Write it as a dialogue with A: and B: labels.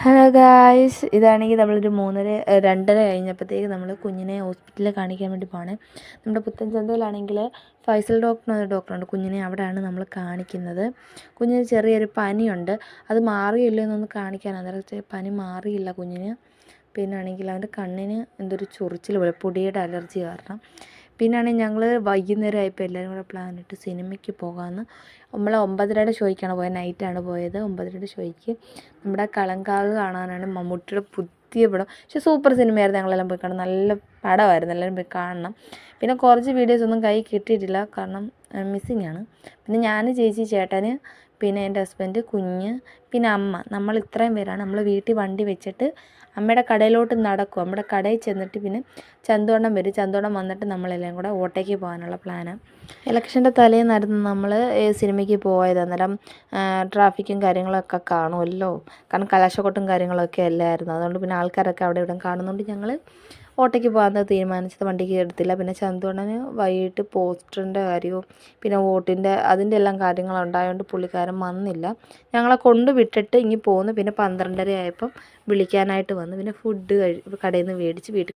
A: Hello guys, ഇതാണെങ്കിൽ നമ്മളൊരു 2:30 കഴിഞ്ഞപ്പോഴത്തേക്ക് നമ്മൾ കുഞ്ഞിനെ ഹോസ്പിറ്റലിൽ കാണിക്കാൻ വേണ്ടി പോകണേ. നമ്മുടെ പുത്തൻചന്തയിലാണെങ്കിൽ ഫൈസൽ ഡോക്ടറുണ്ട് കുഞ്ഞിനെ, അവിടെയാണ് നമ്മൾ കാണിക്കുന്നത്. കുഞ്ഞിന് ചെറിയൊരു പനിയുണ്ട്, അത് മാറിയില്ല എന്നൊന്ന് കാണിക്കാനാണ്. അന്നേരം പനി മാറിയില്ല കുഞ്ഞിന്. പിന്നെ ആണെങ്കിൽ അവൻ്റെ കണ്ണിന് എന്തൊരു ചൊറിച്ചിൽ പോലെ, പൊടിയുടെ അലർജി കാരണം. പിന്നെയാണെങ്കിൽ ഞങ്ങൾ വൈകുന്നേരം ആയപ്പോൾ എല്ലാവരും കൂടെ പ്ലാനിട്ട് സിനിമയ്ക്ക് പോകാമെന്ന്. നമ്മൾ 9:30 ഷോയ്ക്കാണ് പോയത്, നൈറ്റാണ് പോയത്. 9:30 ഷോയ്ക്ക് നമ്മുടെ കളങ്കാവ് കാണാനാണ്. മമ്മൂട്ടിയുടെ പുതിയ പടം, പക്ഷേ സൂപ്പർ സിനിമയായിരുന്നു. ഞങ്ങളെല്ലാം പോയി കാണാൻ, നല്ല പടമായിരുന്നു, എല്ലാവരും പോയി കാണണം. പിന്നെ കുറച്ച് വീഡിയോസൊന്നും കൈ കിട്ടിയിട്ടില്ല, കാരണം മിസ്സിങ് ആണ്. പിന്നെ ഞാൻ, ചേച്ചി, ചേട്ടന്, പിന്നെ എൻ്റെ ഹസ്ബൻഡ്, കുഞ്ഞ്, പിന്നെ അമ്മ, നമ്മൾ ഇത്രയും പേരാണ്. നമ്മൾ വീട്ടിൽ വണ്ടി വെച്ചിട്ട് അമ്മയുടെ കടയിലോട്ട് നടക്കും. നമ്മുടെ കടയിൽ ചെന്നിട്ട് പിന്നെ ചന്തോണം വരും. ചന്തോണം വന്നിട്ട് നമ്മളെല്ലാം കൂടെ ഓട്ടോയ്ക്ക് പോകാനുള്ള പ്ലാനാണ്. ഇലക്ഷൻ്റെ തലേന്നായിരുന്നു നമ്മൾ സിനിമയ്ക്ക് പോയത്. അന്നേരം ട്രാഫിക്കും കാര്യങ്ങളൊക്കെ കാണുമല്ലോ, കാരണം കലാശക്കൊട്ടും കാര്യങ്ങളൊക്കെ അല്ലായിരുന്നു. അതുകൊണ്ട് പിന്നെ ആൾക്കാരൊക്കെ അവിടെ ഇവിടെ കാണുന്നതുകൊണ്ട് ഞങ്ങൾ ഓട്ടോയ്ക്ക് പോകാമെന്ന് തീരുമാനിച്ചത്. വണ്ടിക്ക് എടുത്തില്ല. പിന്നെ ചന്തോണന് വൈകിട്ട് പോസ്റ്ററിൻ്റെ കാര്യവും പിന്നെ വോട്ടിൻ്റെ അതിൻ്റെ എല്ലാം കാര്യങ്ങളുണ്ടായതുകൊണ്ട് പുള്ളിക്കാരൻ വന്നില്ല. ഞങ്ങളെ കൊണ്ട് വിട്ടിട്ട് ഇങ്ങ് പോന്നു. പിന്നെ 12:30 ആയപ്പം വിളിക്കാനായിട്ട് വന്നു. പിന്നെ ഫുഡ് കടയിൽ നിന്ന് മേടിച്ച് വീട്ടിൽ